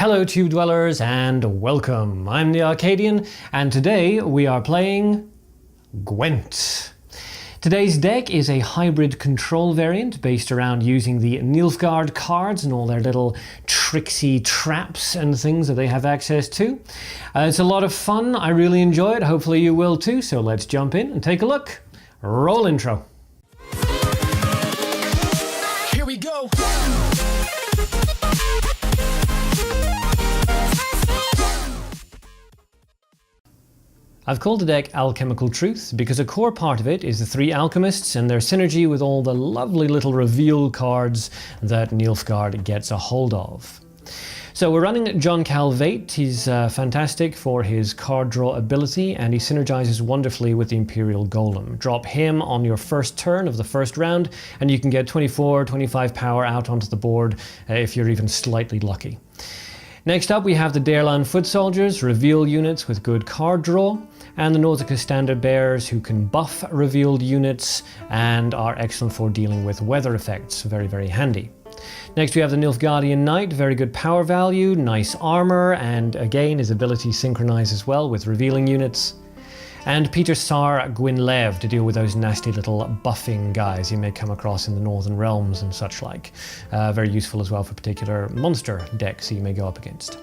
Hello Tube Dwellers and welcome. I'm the Arcadean and today we are playing Gwent. Today's deck is a hybrid control variant based around using the NILFGAARD cards and all their little tricksy traps and things that they have access to. It's a lot of fun, I really enjoy it, hopefully you will too, so let's jump in and take a look. Roll intro. Here we go. I've called the deck Alchemical Truth because a core part of it is the three Alchemists and their synergy with all the lovely little reveal cards that NILFGAARD gets a hold of. So we're running John Calvate. He's fantastic for his card draw ability and he synergizes wonderfully with the Imperial Golem. Drop him on your first turn of the first round and you can get 24, 25 power out onto the board if you're even slightly lucky. Next up we have the Dairland Foot Soldiers, reveal units with good card draw, and the Nausicaa Standard Bearers who can buff revealed units and are excellent for dealing with weather effects, very, very handy. Next we have the Nilfgaardian Knight, very good power value, nice armor, and again his ability synchronizes as well with revealing units. And Peter Sar Gwynlev to deal with those nasty little buffing guys you may come across in the Northern Realms and such like. Very useful as well for particular monster decks you may go up against.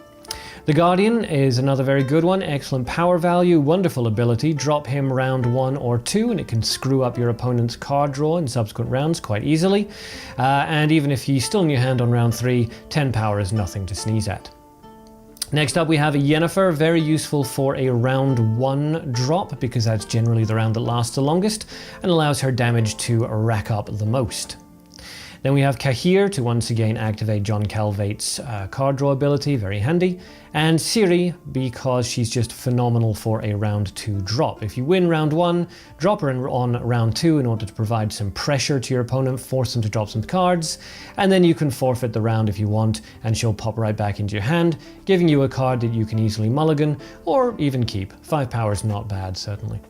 The Guardian is another very good one, excellent power value, wonderful ability, drop him round 1 or 2 and it can screw up your opponent's card draw in subsequent rounds quite easily. And even if he's still in your hand on round 3, 10 power is nothing to sneeze at. Next up we have a Yennefer, very useful for a round 1 drop because that's generally the round that lasts the longest and allows her damage to rack up the most. Then we have Kahir to once again activate John Calvate's card draw ability, very handy. And Ciri because she's just phenomenal for a round 2 drop. If you win round 1, drop her on round 2 in order to provide some pressure to your opponent, force them to drop some cards, and then you can forfeit the round if you want and she'll pop right back into your hand, giving you a card that you can easily mulligan or even keep. 5 power is not bad, certainly.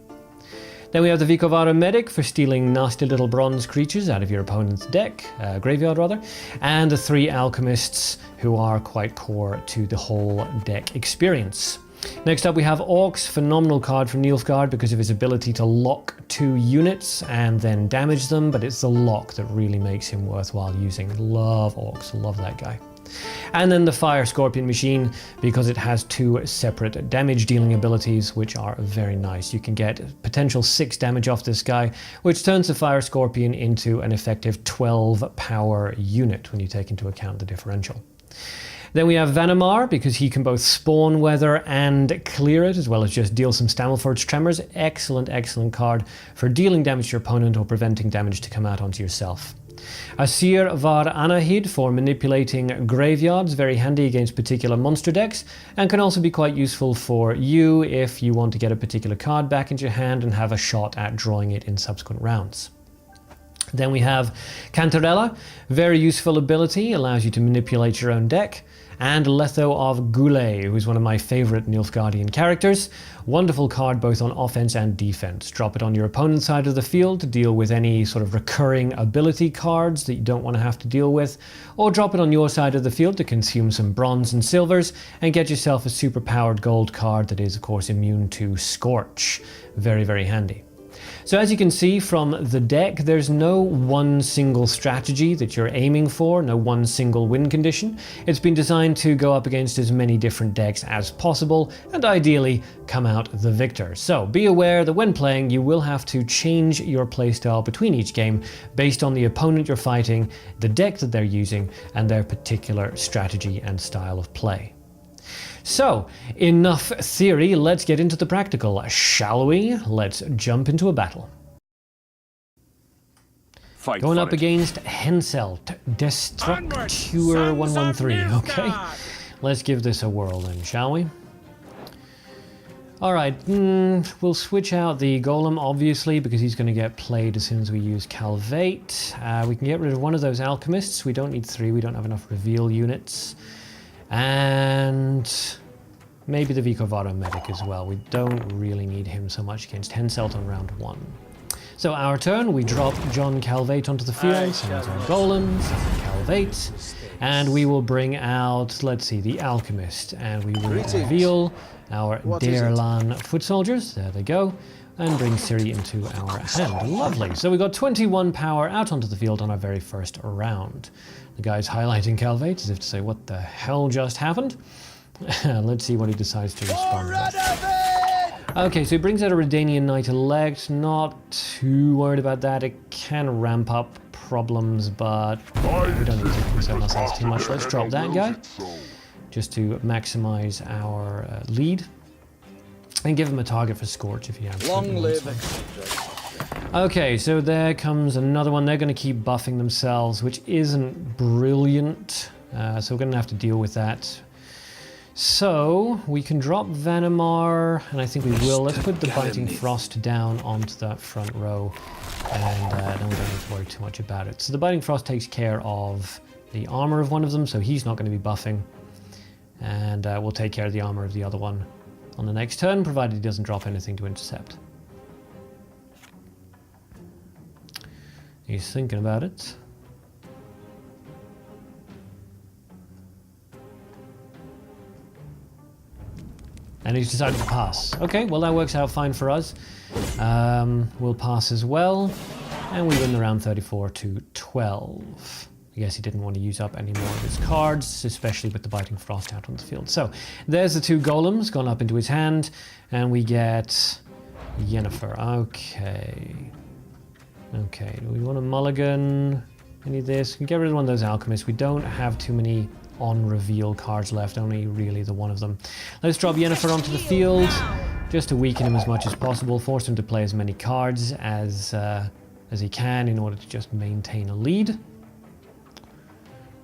Then we have the Vicovaro Medic for stealing nasty little bronze creatures out of your opponent's deck, graveyard rather, and the 3 Alchemists who are quite core to the whole deck experience. Next up we have Orcs, phenomenal card from Nilfgaard because of his ability to lock 2 units and then damage them, but it's the lock that really makes him worthwhile using. Love Orcs, love that guy. And then the Fire Scorpion Machine because it has 2 separate damage dealing abilities which are very nice. You can get potential 6 damage off this guy, which turns the Fire Scorpion into an effective 12 power unit when you take into account the differential. Then we have Vanamar because he can both spawn weather and clear it, as well as just deal some Stammelford's Tremors. Excellent, excellent card for dealing damage to your opponent or preventing damage to come out onto yourself. Asir Var Anahid for manipulating graveyards, very handy against particular monster decks, and can also be quite useful for you if you want to get a particular card back into your hand and have a shot at drawing it in subsequent rounds. Then we have Cantarella, very useful ability, allows you to manipulate your own deck. And Letho of Goulet, who is one of my favorite Nilfgaardian characters. Wonderful card both on offense and defense. Drop it on your opponent's side of the field to deal with any sort of recurring ability cards that you don't want to have to deal with, or drop it on your side of the field to consume some bronze and silvers and get yourself a super powered gold card that is of course immune to Scorch. Very, very handy. So as you can see from the deck, there's no one single strategy that you're aiming for, no one single win condition. It's been designed to go up against as many different decks as possible and ideally come out the victor. So be aware that when playing, you will have to change your playstyle between each game based on the opponent you're fighting, the deck that they're using, and their particular strategy and style of play. So, enough theory, let's get into the practical, shall we? Let's jump into a battle. Fight Going up against Henselt, Destructure 113, okay? Let's give this a whirl then, shall we? Alright, we'll switch out the Golem obviously because he's going to get played as soon as we use Calvate. We can get rid of one of those Alchemists, we don't need 3, we don't have enough reveal units. And maybe the Vicovaro Medic as well. We don't really need him so much against Henselt on round 1. So our turn, we drop John Calvate onto the field, summons our Golem, summon Calvate, And we will bring out, let's see, the Alchemist. And we will reveal our Deerlan foot soldiers. There they go. And bring Ciri into our hand. Lovely. So we got 21 power out onto the field on our very first round. The guy's highlighting Calvate as if to say, what the hell just happened? Let's see what he decides to respond with. Okay, so he brings out a Redanian Knight Elect. Not too worried about that. It can ramp up problems, but we don't need to concern ourselves too much. Let's drop that guy just to maximize our lead. And give him a target for Scorch if he has. Long live. Okay, so there comes another one. They're going to keep buffing themselves, which isn't brilliant. So we're going to have to deal with that. So we can drop Venomar, and I think we will. Let's put the Biting Frost down onto that front row, and then we don't need to worry too much about it. So the Biting Frost takes care of the armor of one of them, so he's not going to be buffing. And we'll take care of the armor of the other one on the next turn, provided he doesn't drop anything to intercept. He's thinking about it. And he's decided to pass. Okay, well that works out fine for us. We'll pass as well. And we win the round 34 to 12. I guess he didn't want to use up any more of his cards, especially with the Biting Frost out on the field. So there's the two golems gone up into his hand, and we get Yennefer. Okay. Okay, do we want a mulligan? Any of this? We can get rid of one of those alchemists. We don't have too many on-reveal cards left, only really the one of them. Let's drop Yennefer onto the field, just to weaken him as much as possible, force him to play as many cards as he can in order to just maintain a lead.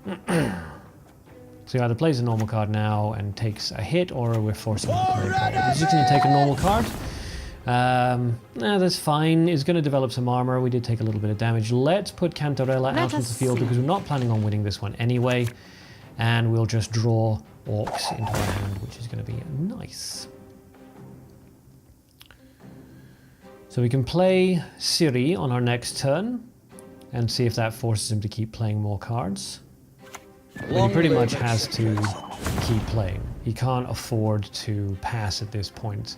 So he either plays a normal card now and takes a hit, or we're forcing him to play a card. He's just going to take a normal card. That's fine. He's going to develop some armor. We did take a little bit of damage. Let's put Cantarella out onto the field because we're not planning on winning this one anyway. And we'll just draw Orcs into our hand, which is going to be nice. So we can play Ciri on our next turn and see if that forces him to keep playing more cards. But he pretty much has to keep playing. He can't afford to pass at this point.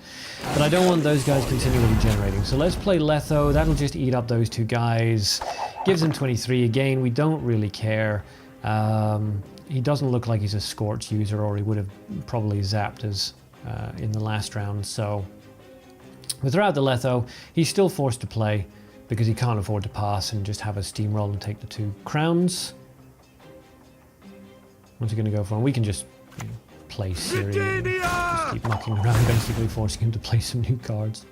But I don't want those guys continually generating. So let's play Letho. That'll just eat up those two guys. Gives him 23 again. We don't really care. He doesn't look like he's a Scorch user, or he would have probably zapped us in the last round. So without the Letho, he's still forced to play because he can't afford to pass and just have a steamroll and take the 2 crowns. What's he going to go for? And we can just play Ciri and just keep mucking around, basically forcing him to play some new cards.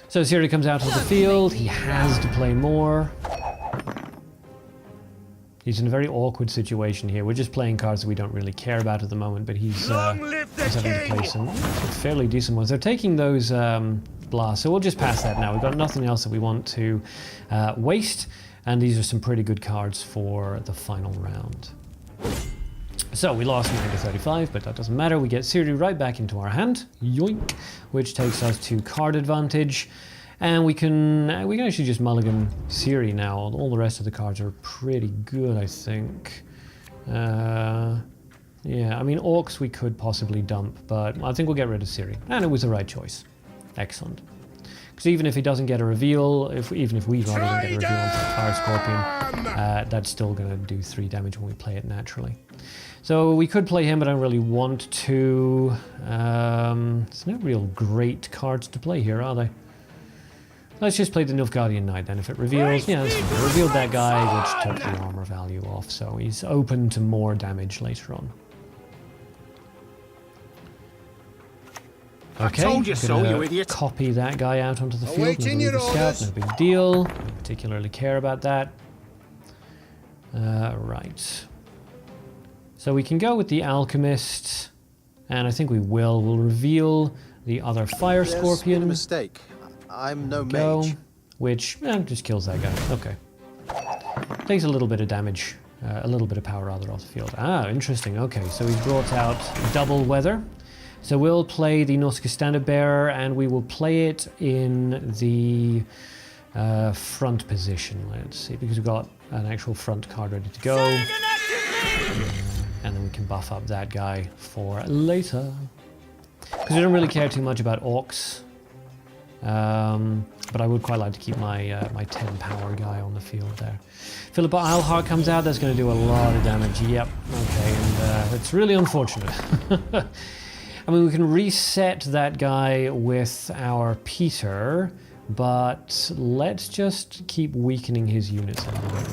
So Ciri comes out of the field. He has to play more. He's in a very awkward situation here. We're just playing cards that we don't really care about at the moment, but he's having to play some fairly decent ones. They're taking those blasts, so we'll just pass that now. We've got nothing else that we want to waste, and these are some pretty good cards for the final round. So we lost 9-35, but that doesn't matter. We get Ciri right back into our hand, yoink, which takes us to card advantage. And we can actually just mulligan Ciri now. All the rest of the cards are pretty good, I think. Yeah, I mean, Orcs we could possibly dump, but I think we'll get rid of Ciri. And it was the right choice. Excellent. Because even if he doesn't get a reveal, even if we rather don't get a reveal onto the Fire Scorpion, that's still going to do 3 damage when we play it naturally. So we could play him, but I don't really want to. There's no real great cards to play here, are they? Let's just play the Nilfgaardian Knight then. If it reveals, yeah, that's fine. It revealed that guy, which took the armor value off, so he's open to more damage later on. Okay, I told you so, you idiot. Copy that guy out onto the field. No scout, no big deal. Don't particularly care about that. Right. So we can go with the Alchemist, and I think we will. We'll reveal the other Fire Scorpion. Yes, mistake. I'm no mage. Which just kills that guy. Okay. Takes a little bit of damage, a little bit of power rather off the field. Ah, interesting. Okay, so he's brought out double weather. So we'll play the Nausicaa Standard Bearer, and we will play it in the front position. Let's see, because we've got an actual front card ready to go. And then we can buff up that guy for later. Because we don't really care too much about orcs. But I would quite like to keep my my 10 power guy on the field there. Philippa Eilhart comes out, that's going to do a lot of damage. Yep, okay, and it's really unfortunate. I mean, we can reset that guy with our Peter, but let's just keep weakening his units a little bit.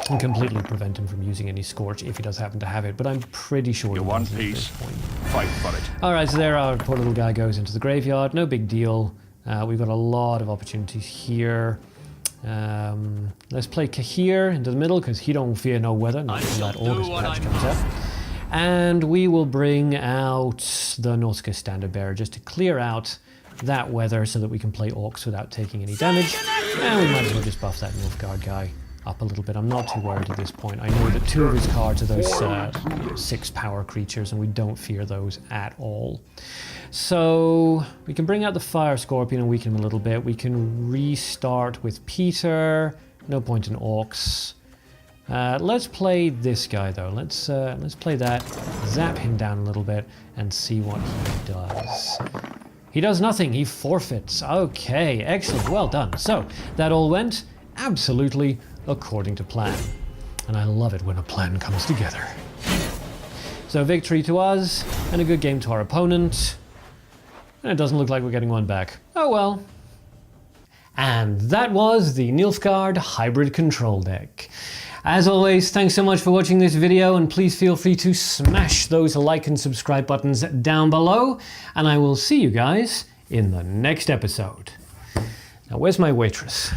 And completely prevent him from using any Scorch if he does happen to have it, but I'm pretty sure You want peace? Fight for it. Alright, so there our poor little guy goes into the graveyard, no big deal. We've got a lot of opportunities here. Let's play Kahir into the middle, because he don't fear no weather, not until that August patch comes up. And we will bring out the Nautica Standard Bearer just to clear out that weather so that we can play Orcs without taking any damage. And we might as well just buff that Nilfgaard guy up a little bit. I'm not too worried at this point. I know that 2 of his cards are those 6 power creatures, and we don't fear those at all. So we can bring out the Fire Scorpion and weaken him a little bit. We can restart with Peter. No point in Orcs. Let's play this guy though. Let's play that, zap him down a little bit, and see what he does. He does nothing. He forfeits. Okay, excellent. Well done. So that all went absolutely according to plan. And I love it when a plan comes together. So victory to us, and a good game to our opponent. And it doesn't look like we're getting one back. Oh well. And that was the Nilfgaard Hybrid Control Deck. As always, thanks so much for watching this video, and please feel free to smash those like and subscribe buttons down below, and I will see you guys in the next episode. Now, where's my waitress?